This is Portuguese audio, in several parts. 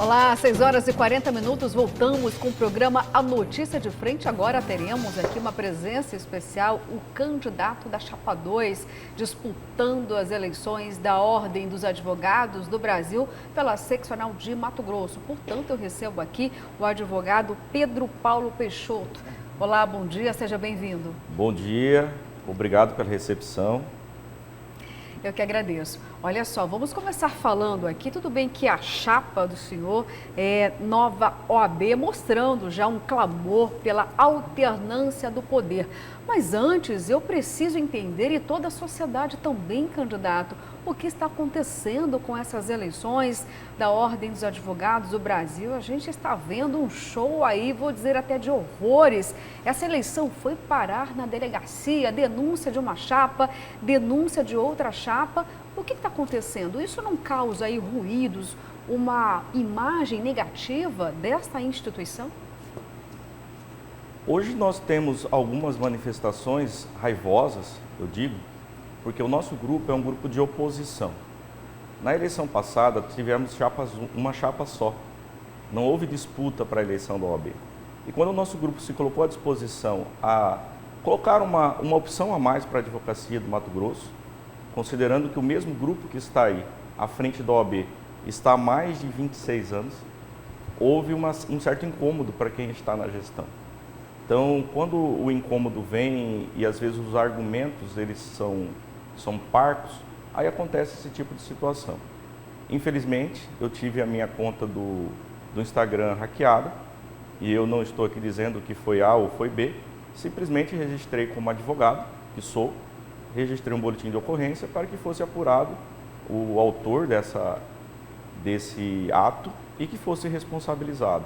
Olá, 6 horas e 40 minutos, voltamos com o programa A Notícia de Frente. Agora teremos aqui uma presença especial, o candidato da Chapa 2, disputando as eleições da Ordem dos Advogados do Brasil pela seccional de Mato Grosso. Portanto, eu recebo aqui o advogado Pedro Paulo Peixoto. Olá, bom dia, seja bem-vindo. Bom dia, obrigado pela recepção. Eu que agradeço. Olha só, vamos começar falando aqui, tudo bem que a chapa do senhor é nova OAB, mostrando já um clamor pela alternância do poder. Mas antes, eu preciso entender, e toda a sociedade também, candidato, o que está acontecendo com essas eleições da Ordem dos Advogados do Brasil. A gente está vendo um show aí, vou dizer até de horrores. Essa eleição foi parar na delegacia, denúncia de uma chapa, denúncia de outra chapa. O que está acontecendo? Isso não causa aí ruídos, uma imagem negativa desta instituição? Hoje nós temos algumas manifestações raivosas, eu digo, porque o nosso grupo é um grupo de oposição. Na eleição passada tivemos uma chapa só, não houve disputa para a eleição da OAB. E quando o nosso grupo se colocou à disposição a colocar uma opção a mais para a advocacia do Mato Grosso, considerando que o mesmo grupo que está aí à frente da OAB está há mais de 26 anos, houve um certo incômodo para quem está na gestão. Então, quando o incômodo vem e às vezes os argumentos eles são parcos, aí acontece esse tipo de situação. Infelizmente, eu tive a minha conta do Instagram hackeada e eu não estou aqui dizendo que foi A ou foi B, simplesmente registrei como advogado, que sou, registrei um boletim de ocorrência para que fosse apurado o autor desse ato e que fosse responsabilizado.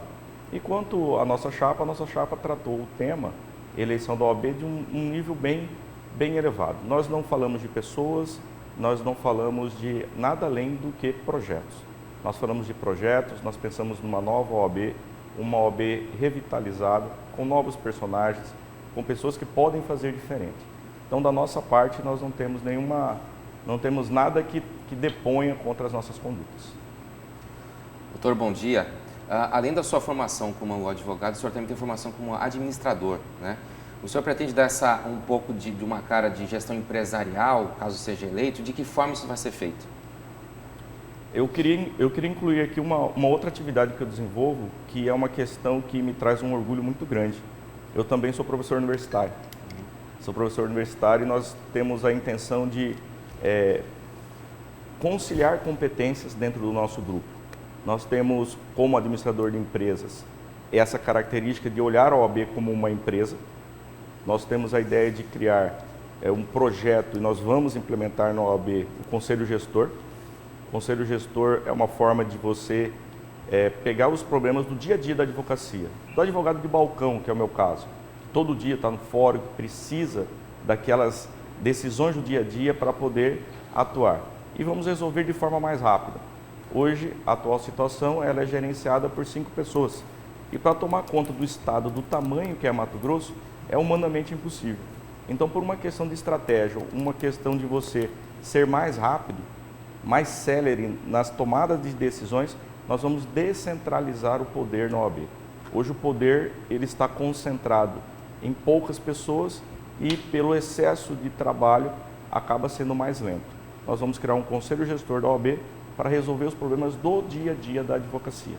E quanto à nossa chapa tratou o tema eleição da OAB de um nível bem elevado. Nós não falamos de pessoas, nós não falamos de nada além do que projetos. Nós falamos de projetos, nós pensamos numa nova OAB, uma OAB revitalizada, com novos personagens, com pessoas que podem fazer diferente. Então, da nossa parte, nós não temos nada que deponha contra as nossas condutas. Doutor, bom dia. Além da sua formação como advogado, o senhor também tem formação como administrador, né? O senhor pretende dar um pouco de uma cara de gestão empresarial, caso seja eleito? De que forma isso vai ser feito? Eu queria incluir aqui uma outra atividade que eu desenvolvo, que é uma questão que me traz um orgulho muito grande. Eu também sou professor universitário. Sou professor universitário e nós temos a intenção de conciliar competências dentro do nosso grupo. Nós temos, como administrador de empresas, essa característica de olhar a OAB como uma empresa. Nós temos a ideia de criar um projeto e nós vamos implementar na OAB o Conselho Gestor. O Conselho Gestor é uma forma de você pegar os problemas do dia a dia da advocacia. Do advogado de balcão, que é o meu caso, todo dia está no fórum, precisa daquelas decisões do dia a dia para poder atuar. E vamos resolver de forma mais rápida. Hoje, a atual situação ela é gerenciada por 5 pessoas. E para tomar conta do estado, do tamanho que é Mato Grosso, é humanamente impossível. Então, por uma questão de estratégia, uma questão de você ser mais rápido, mais célere nas tomadas de decisões, nós vamos descentralizar o poder na OAB. Hoje o poder ele está concentrado em poucas pessoas e pelo excesso de trabalho acaba sendo mais lento. Nós vamos criar um conselho gestor da OAB para resolver os problemas do dia a dia da advocacia.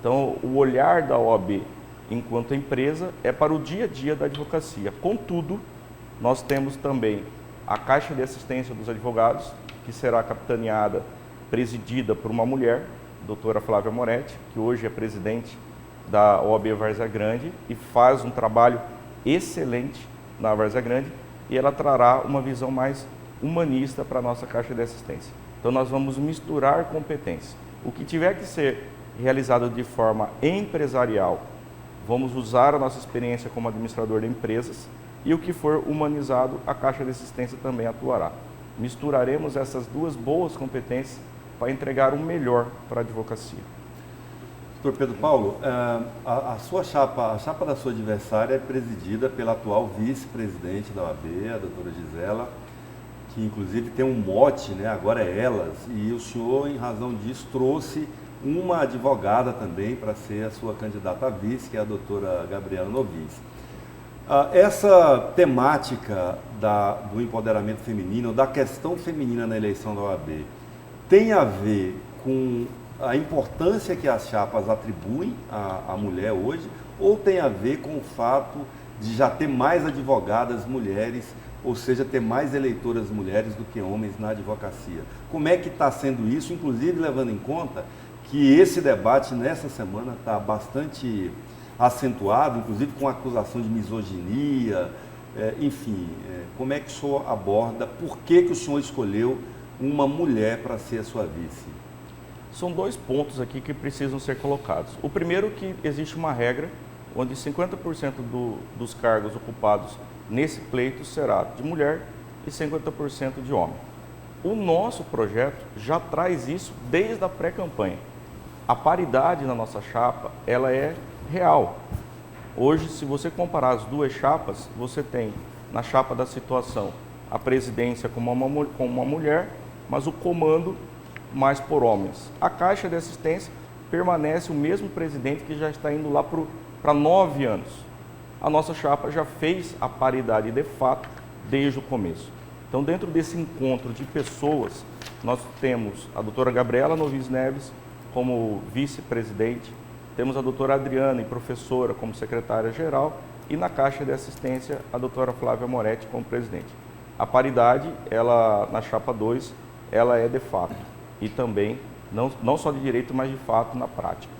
Então, o olhar da OAB enquanto empresa é para o dia a dia da advocacia. Contudo, nós temos também a Caixa de Assistência dos Advogados, que será capitaneada, presidida por uma mulher, doutora Flávia Moretti, que hoje é presidente da OAB Várzea Grande e faz um trabalho excelente na Várzea Grande, e ela trará uma visão mais humanista para a nossa Caixa de Assistência. Então, nós vamos misturar competências. O que tiver que ser realizado de forma empresarial, vamos usar a nossa experiência como administrador de empresas, e o que for humanizado, a Caixa de Assistência também atuará. Misturaremos essas duas boas competências para entregar o melhor para a advocacia. Doutor Pedro Paulo, a sua chapa, a chapa da sua adversária é presidida pela atual vice-presidente da OAB, a doutora Gisela, que inclusive tem um mote, né, agora é elas, e o senhor, em razão disso, trouxe uma advogada também para ser a sua candidata a vice, que é a doutora Gabriela Novis. Essa temática do empoderamento feminino, da questão feminina na eleição da OAB, tem a ver com a importância que as chapas atribuem à mulher hoje, ou tem a ver com o fato de já ter mais advogadas mulheres, ou seja, ter mais eleitoras mulheres do que homens na advocacia? Como é que está sendo isso, inclusive levando em conta que esse debate nessa semana está bastante acentuado, inclusive com acusação de misoginia, enfim, como é que o senhor aborda, por que o senhor escolheu uma mulher para ser a sua vice? São dois pontos aqui que precisam ser colocados. O primeiro, que existe uma regra onde 50% dos cargos ocupados nesse pleito será de mulher e 50% de homem. O nosso projeto já traz isso desde a pré-campanha. A paridade na nossa chapa, ela é real. Hoje, se você comparar as duas chapas, você tem na chapa da situação a presidência com uma mulher, mas o comando mais por homens. A Caixa de Assistência permanece o mesmo presidente que já está indo lá para 9 anos. A nossa chapa já fez a paridade de fato desde o começo. Então, dentro desse encontro de pessoas, nós temos a doutora Gabriela Novis Neves como vice-presidente, temos a doutora Adriana, professora, como secretária-geral, e na Caixa de Assistência, a doutora Flávia Moretti como presidente. A paridade, ela, na chapa 2, ela é de fato, e também, não só de direito, mas de fato na prática.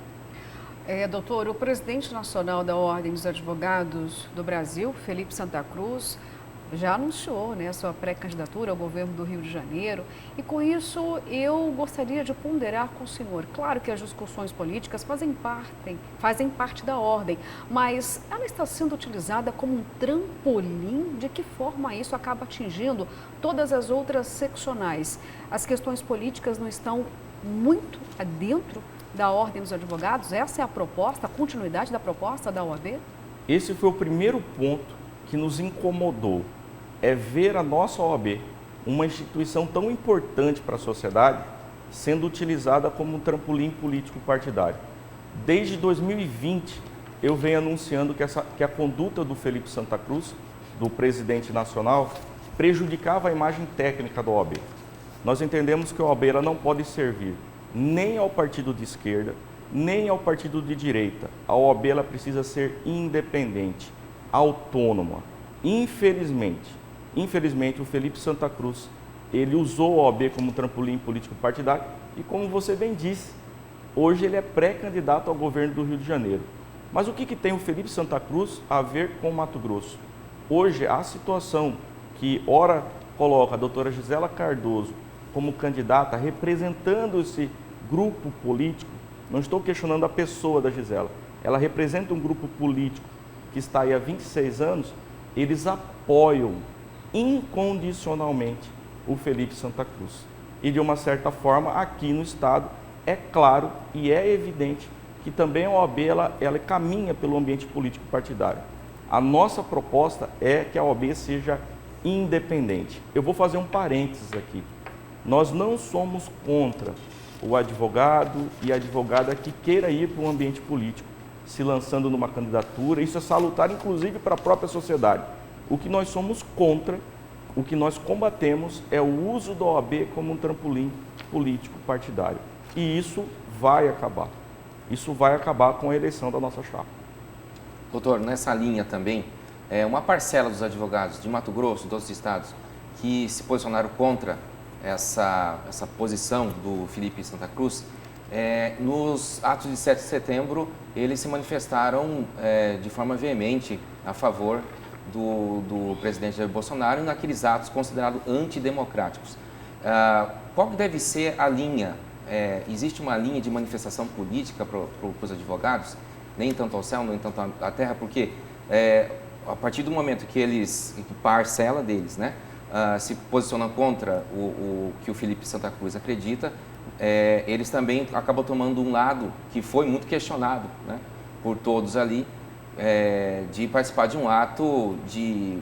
Doutor, o presidente nacional da Ordem dos Advogados do Brasil, Felipe Santa Cruz, já anunciou, né, sua pré-candidatura ao governo do Rio de Janeiro, e com isso eu gostaria de ponderar com o senhor. Claro que as discussões políticas fazem parte da ordem, mas ela está sendo utilizada como um trampolim? De que forma isso acaba atingindo todas as outras seccionais? As questões políticas não estão muito adentro da Ordem dos Advogados? Essa é a proposta, a continuidade da proposta da OAB? Esse foi o primeiro ponto que nos incomodou, é ver a nossa OAB, uma instituição tão importante para a sociedade, sendo utilizada como um trampolim político partidário. Desde 2020, eu venho anunciando que a conduta do Felipe Santa Cruz, do presidente nacional, prejudicava a imagem técnica da OAB. Nós entendemos que a OAB ela não pode servir nem ao partido de esquerda, nem ao partido de direita. A OAB ela precisa ser independente, autônoma. Infelizmente, o Felipe Santa Cruz, ele usou a OAB como trampolim político partidário e, como você bem disse, hoje ele é pré-candidato ao governo do Rio de Janeiro. Mas o que tem o Felipe Santa Cruz a ver com o Mato Grosso? Hoje, a situação que ora coloca a doutora Gisela Cardoso como candidata, representando esse grupo político, não estou questionando a pessoa da Gisela, ela representa um grupo político que está aí há 26 anos, eles apoiam incondicionalmente o Felipe Santa Cruz. E de uma certa forma, aqui no Estado, é claro e é evidente que também a OAB ela caminha pelo ambiente político partidário. A nossa proposta é que a OAB seja independente. Eu vou fazer um parênteses aqui. Nós não somos contra o advogado e a advogada que queira ir para um ambiente político, se lançando numa candidatura. Isso é salutar, inclusive, para a própria sociedade. O que nós somos contra, o que nós combatemos é o uso da OAB como um trampolim político partidário. E isso vai acabar. Isso vai acabar com a eleição da nossa chapa. Doutor, nessa linha também, uma parcela dos advogados de Mato Grosso, de outros estados, que se posicionaram contra essa posição do Felipe Santa Cruz, nos atos de 7 de setembro, eles se manifestaram de forma veemente a favor do presidente Jair Bolsonaro naqueles atos considerados antidemocráticos. Qual deve ser a linha? Existe uma linha de manifestação política para os advogados? Nem tanto ao céu, nem tanto à terra, porque a partir do momento que parcela deles, né, se posicionam contra o que o Felipe Santa Cruz acredita, eles também acabam tomando um lado que foi muito questionado, né, por todos ali, de participar de um ato de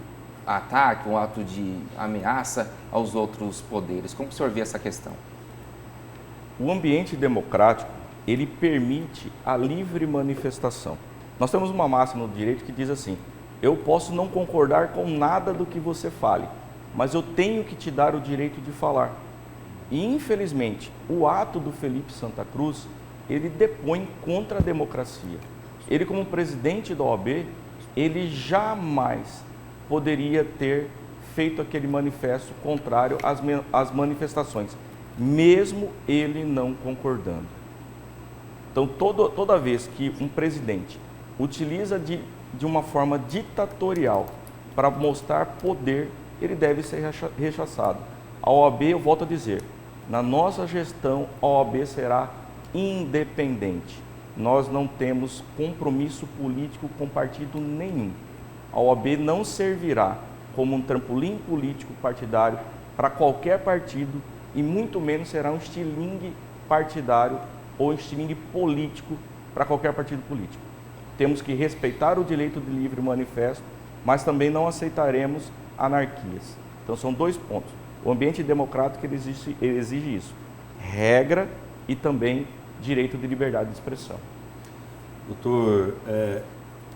ataque, um ato de ameaça aos outros poderes. Como o senhor vê essa questão? O ambiente democrático, ele permite a livre manifestação. Nós temos uma máxima no direito que diz assim: eu posso não concordar com nada do que você fale, mas eu tenho que te dar o direito de falar. E, infelizmente, o ato do Felipe Santa Cruz, ele depõe contra a democracia. Ele, como presidente da OAB, ele jamais poderia ter feito aquele manifesto contrário às manifestações, mesmo ele não concordando. Então, toda vez que um presidente utiliza de uma forma ditatorial para mostrar poder, ele deve ser rechaçado. A OAB, eu volto a dizer, na nossa gestão, a OAB será independente. Nós não temos compromisso político com partido nenhum. A OAB não servirá como um trampolim político partidário para qualquer partido e muito menos será um estilingue partidário ou um estilingue político para qualquer partido político. Temos que respeitar o direito de livre manifesto, mas também não aceitaremos anarquias. Então são dois pontos. O ambiente democrático ele exige isso, regra e também direito de liberdade de expressão. Doutor,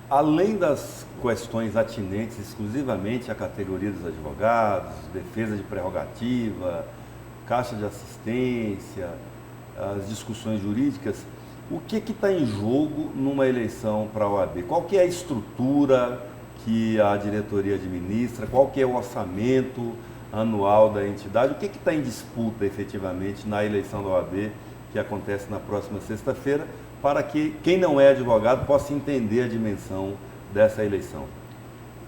além das questões atinentes exclusivamente à categoria dos advogados, defesa de prerrogativa, caixa de assistência, as discussões jurídicas, o que está em jogo numa eleição para a OAB? Qual que é a estrutura que a diretoria administra? Qual que é o orçamento anual da entidade? O que está em disputa efetivamente na eleição da OAB que acontece na próxima sexta-feira, para que quem não é advogado possa entender a dimensão dessa eleição?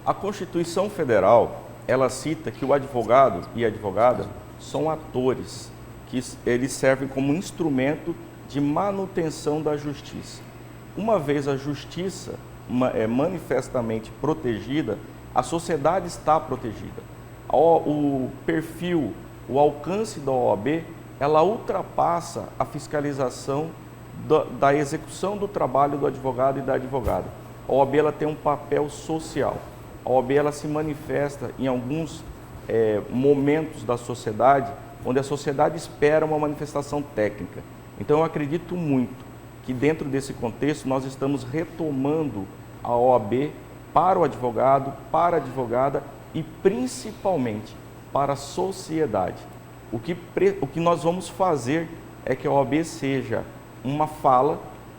A Constituição Federal, ela cita que o advogado e a advogada são atores, que eles servem como instrumento de manutenção da justiça. Uma vez a justiça é manifestamente protegida, a sociedade está protegida. O perfil, o alcance da OAB, ela ultrapassa a fiscalização da execução do trabalho do advogado e da advogada. A OAB ela tem um papel social. A OAB ela se manifesta em alguns momentos da sociedade, onde a sociedade espera uma manifestação técnica. Então eu acredito muito que dentro desse contexto nós estamos retomando a OAB para o advogado, para a advogada e principalmente para a sociedade. O que nós vamos fazer é que a OAB seja uma fala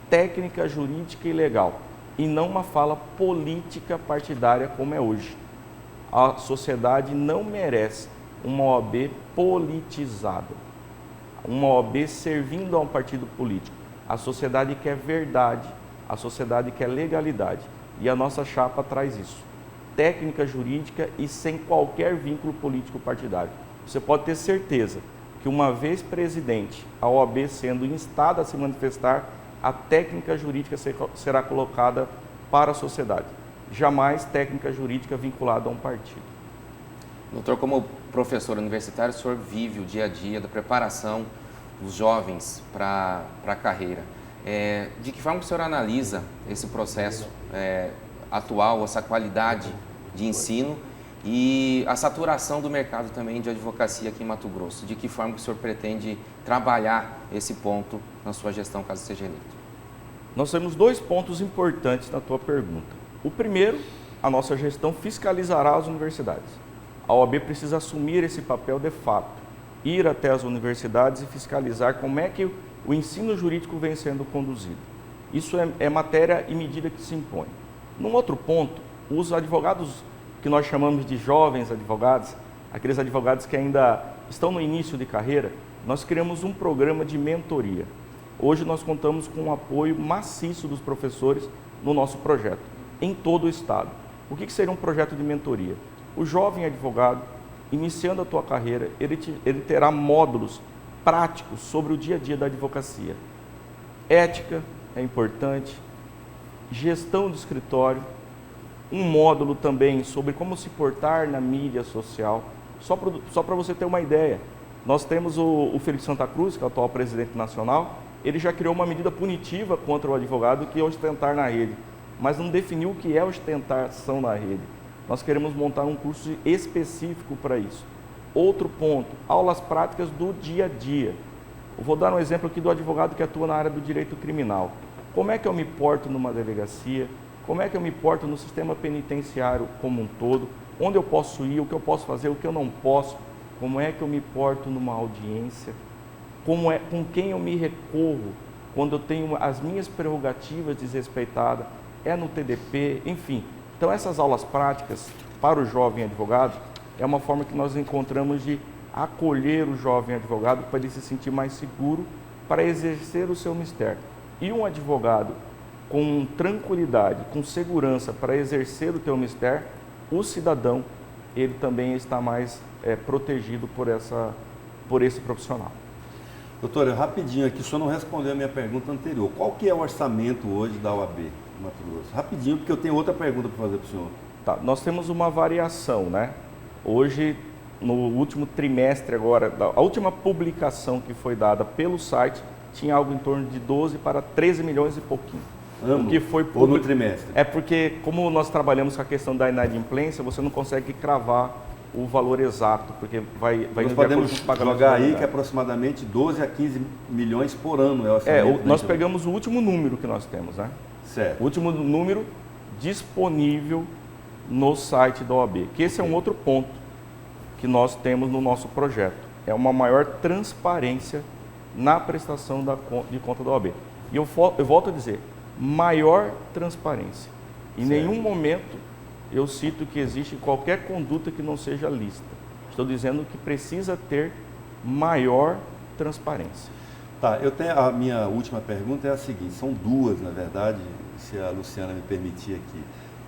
técnica, jurídica e legal, e não uma fala política partidária como é hoje. A sociedade não merece uma OAB politizada, uma OAB servindo a um partido político. A sociedade quer verdade, a sociedade quer legalidade, e a nossa chapa traz isso. Técnica jurídica e sem qualquer vínculo político partidário. Você pode ter certeza que uma vez presidente, a OAB sendo instada a se manifestar, a técnica jurídica será colocada para a sociedade. Jamais técnica jurídica vinculada a um partido. Doutor, como professor universitário, o senhor vive o dia a dia da preparação dos jovens para a carreira. De que forma o senhor analisa esse processo atual, essa qualidade de ensino e a saturação do mercado também de advocacia aqui em Mato Grosso? De que forma o senhor pretende trabalhar esse ponto na sua gestão, caso seja eleito? Nós temos dois pontos importantes na tua pergunta. O primeiro, a nossa gestão fiscalizará as universidades. A OAB precisa assumir esse papel de fato, ir até as universidades e fiscalizar como é que o ensino jurídico vem sendo conduzido. Isso é matéria e medida que se impõe. Num outro ponto, os advogados que nós chamamos de jovens advogados, aqueles advogados que ainda estão no início de carreira, nós criamos um programa de mentoria. Hoje nós contamos com um apoio maciço dos professores no nosso projeto, em todo o estado. O que seria um projeto de mentoria? O jovem advogado, iniciando a tua carreira, ele terá módulos práticos sobre o dia a dia da advocacia. Ética é importante, gestão do escritório, um módulo também sobre como se portar na mídia social. Só para você ter uma ideia, nós temos o Felipe Santa Cruz, que é o atual presidente nacional, ele já criou uma medida punitiva contra o advogado que é ostentar na rede, mas não definiu o que é ostentação na rede. Nós queremos montar um curso específico para isso. Outro ponto, aulas práticas do dia a dia. Eu vou dar um exemplo aqui do advogado que atua na área do direito criminal. Como é que eu me porto numa delegacia? Como é que eu me porto no sistema penitenciário como um todo? Onde eu posso ir, o que eu posso fazer, o que eu não posso? Como é que eu me porto numa audiência? Com quem eu me recorro quando eu tenho as minhas prerrogativas desrespeitadas? É no TDP, enfim. Então essas aulas práticas para o jovem advogado é uma forma que nós encontramos de acolher o jovem advogado para ele se sentir mais seguro para exercer o seu mistério. E um advogado com tranquilidade, com segurança para exercer o teu mistério, o cidadão, ele também está mais protegido por esse profissional. Doutor, rapidinho aqui, o senhor não respondeu a minha pergunta anterior. Qual que é o orçamento hoje da OAB do Mato Grosso? Rapidinho, porque eu tenho outra pergunta para fazer para o senhor. Tá, nós temos uma variação, né? Hoje, no último trimestre agora, a última publicação que foi dada pelo site, tinha algo em torno de 12 para 13 milhões e pouquinho. Ano, que foi ou no trimestre? É porque, como nós trabalhamos com a questão da inadimplência, você não consegue cravar o valor exato, porque vai nós podemos jogar aí que é aproximadamente 12 a 15 milhões por ano. Nós pegamos o último número que nós temos, né? Certo. O último número disponível no site da OAB, que esse é um outro ponto que nós temos no nosso projeto. É uma maior transparência na prestação de conta da OAB. E eu volto a dizer, maior transparência. Em nenhum momento eu cito que existe qualquer conduta que não seja lícita. Estou dizendo que precisa ter maior transparência. Tá, a minha última pergunta é a seguinte, são duas, na verdade, se a Luciana me permitir aqui.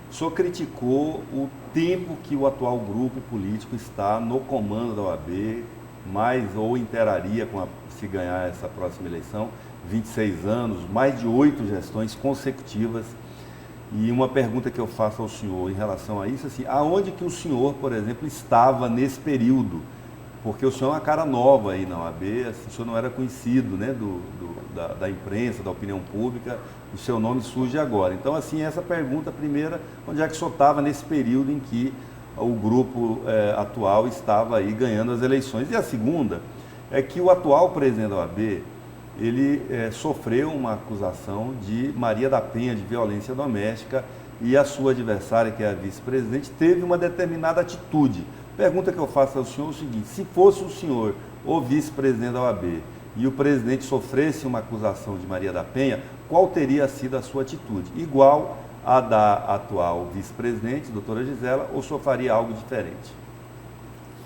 O senhor criticou o tempo que o atual grupo político está no comando da OAB, mais ou interaria se ganhar essa próxima eleição, 26 anos, mais de 8 gestões consecutivas. E uma pergunta que eu faço ao senhor em relação a isso, assim, aonde que o senhor, por exemplo, estava nesse período? Porque o senhor é uma cara nova aí na OAB, assim, o senhor não era conhecido, né, da imprensa, da opinião pública, o seu nome surge agora. Então, assim, essa pergunta primeira, onde é que o senhor estava nesse período em que o grupo atual estava aí ganhando as eleições? E a segunda é que o atual presidente da OAB, ele sofreu uma acusação de Maria da Penha de violência doméstica e a sua adversária, que é a vice-presidente, teve uma determinada atitude. Pergunta que eu faço ao senhor é o seguinte, se fosse o senhor o vice-presidente da OAB e o presidente sofresse uma acusação de Maria da Penha, qual teria sido a sua atitude? Igual a da atual vice-presidente, doutora Gisela, ou o senhor faria algo diferente?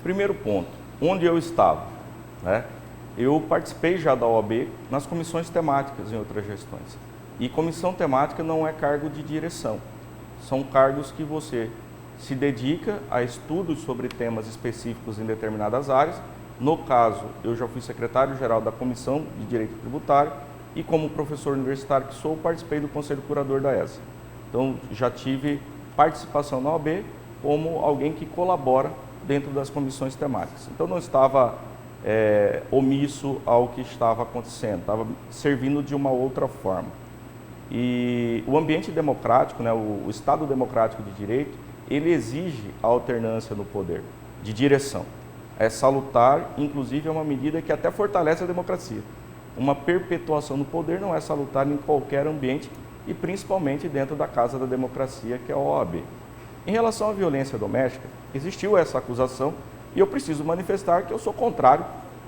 Primeiro ponto, onde eu estava, né? Eu participei já da OAB nas comissões temáticas em outras gestões. E comissão temática não é cargo de direção. São cargos que você se dedica a estudos sobre temas específicos em determinadas áreas. No caso, eu já fui secretário-geral da Comissão de Direito Tributário e como professor universitário que sou, participei do Conselho Curador da ESA. Então, já tive participação na OAB como alguém que colabora dentro das comissões temáticas. Então, não estava omisso ao que estava acontecendo, estava servindo de uma outra forma. E o ambiente democrático, né, o Estado democrático de direito, ele exige a alternância no poder, de direção. É salutar, inclusive é uma medida que até fortalece a democracia. Uma perpetuação no poder não é salutar em qualquer ambiente e principalmente dentro da casa da democracia, que é a OAB. Em relação à violência doméstica, existiu essa acusação e eu preciso manifestar que eu sou contrário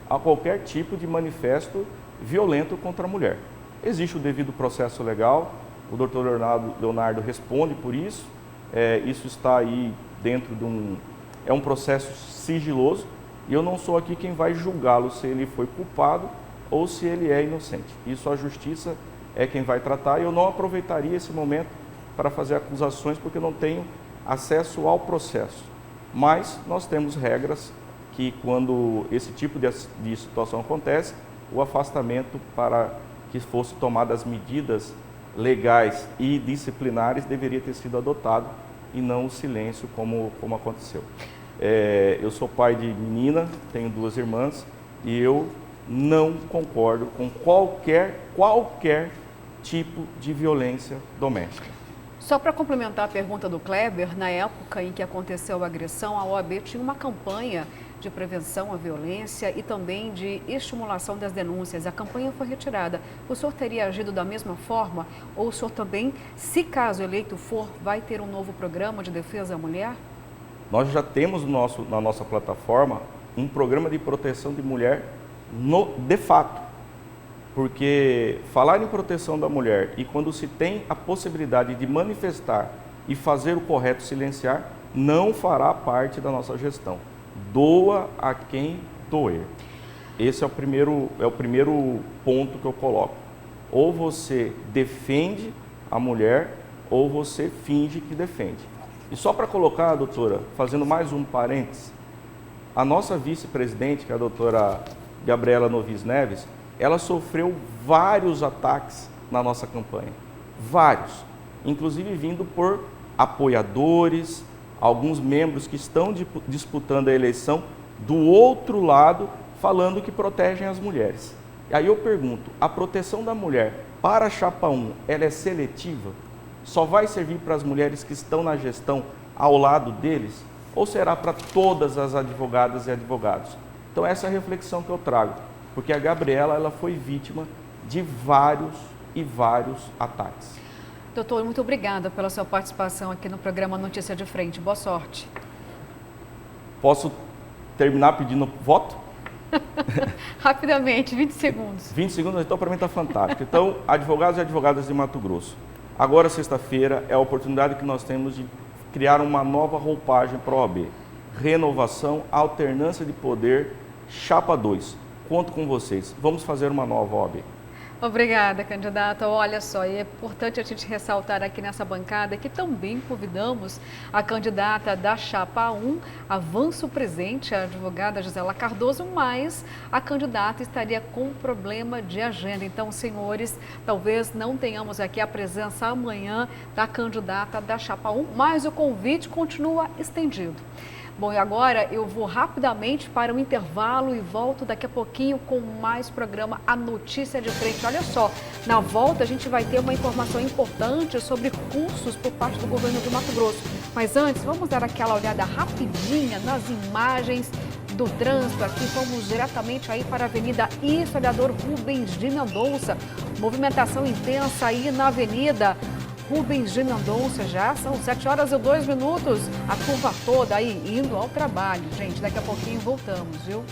a qualquer tipo de manifesto violento contra a mulher. Existe o devido processo legal, o doutor Leonardo responde por isso, isso está aí dentro de um processo sigiloso e eu não sou aqui quem vai julgá-lo se ele foi culpado ou se ele é inocente. Isso a justiça é quem vai tratar e eu não aproveitaria esse momento para fazer acusações porque eu não tenho acesso ao processo. Mas nós temos regras que quando esse tipo de situação acontece, o afastamento para que fossem tomadas medidas legais e disciplinares deveria ter sido adotado e não o silêncio como aconteceu. Eu sou pai de menina, tenho 2 irmãs e eu não concordo com qualquer tipo de violência doméstica. Só para complementar a pergunta do Kleber, na época em que aconteceu a agressão, a OAB tinha uma campanha de prevenção à violência e também de estimulação das denúncias. A campanha foi retirada. O senhor teria agido da mesma forma? Ou o senhor também, se caso eleito for, vai ter um novo programa de defesa à mulher? Nós já temos na nossa plataforma um programa de proteção de mulher de fato. Porque falar em proteção da mulher e quando se tem a possibilidade de manifestar e fazer o correto silenciar, não fará parte da nossa gestão. Doa a quem doer. Esse é o primeiro ponto que eu coloco. Ou você defende a mulher ou você finge que defende. E só para colocar, doutora, fazendo mais um parênteses, a nossa vice-presidente, que é a doutora Gabriela Novis Neves, ela sofreu vários ataques na nossa campanha. Vários. Inclusive vindo por apoiadores, alguns membros que estão disputando a eleição do outro lado, falando que protegem as mulheres. E aí eu pergunto, a proteção da mulher para a Chapa 1, ela é seletiva? Só vai servir para as mulheres que estão na gestão ao lado deles? Ou será para todas as advogadas e advogados? Então essa é a reflexão que eu trago, porque a Gabriela ela foi vítima de vários ataques. Doutor, muito obrigada pela sua participação aqui no programa Notícia de Frente. Boa sorte. Posso terminar pedindo voto? Rapidamente, 20 segundos. 20 segundos, então para mim está fantástico. Então, advogados e advogadas de Mato Grosso, agora sexta-feira é a oportunidade que nós temos de criar uma nova roupagem para a OAB. Renovação, alternância de poder, Chapa 2. Conto com vocês. Vamos fazer uma nova OAB. Obrigada, candidata. Olha só, e é importante a gente ressaltar aqui nessa bancada que também convidamos a candidata da Chapa 1, Avanço Presente, a advogada Gisela Cardoso, mas a candidata estaria com problema de agenda. Então, senhores, talvez não tenhamos aqui a presença amanhã da candidata da Chapa 1, mas o convite continua estendido. Bom, e agora eu vou rapidamente para o intervalo e volto daqui a pouquinho com mais programa A Notícia de Frente. Olha só, na volta a gente vai ter uma informação importante sobre cursos por parte do governo do Mato Grosso. Mas antes, vamos dar aquela olhada rapidinha nas imagens do trânsito aqui. Vamos diretamente aí para a Avenida Historiador Rubens de Mendonça. Movimentação intensa aí na Avenida Rubens de Mendonça, já são 7h02. A curva toda aí indo ao trabalho. Gente, daqui a pouquinho voltamos, viu?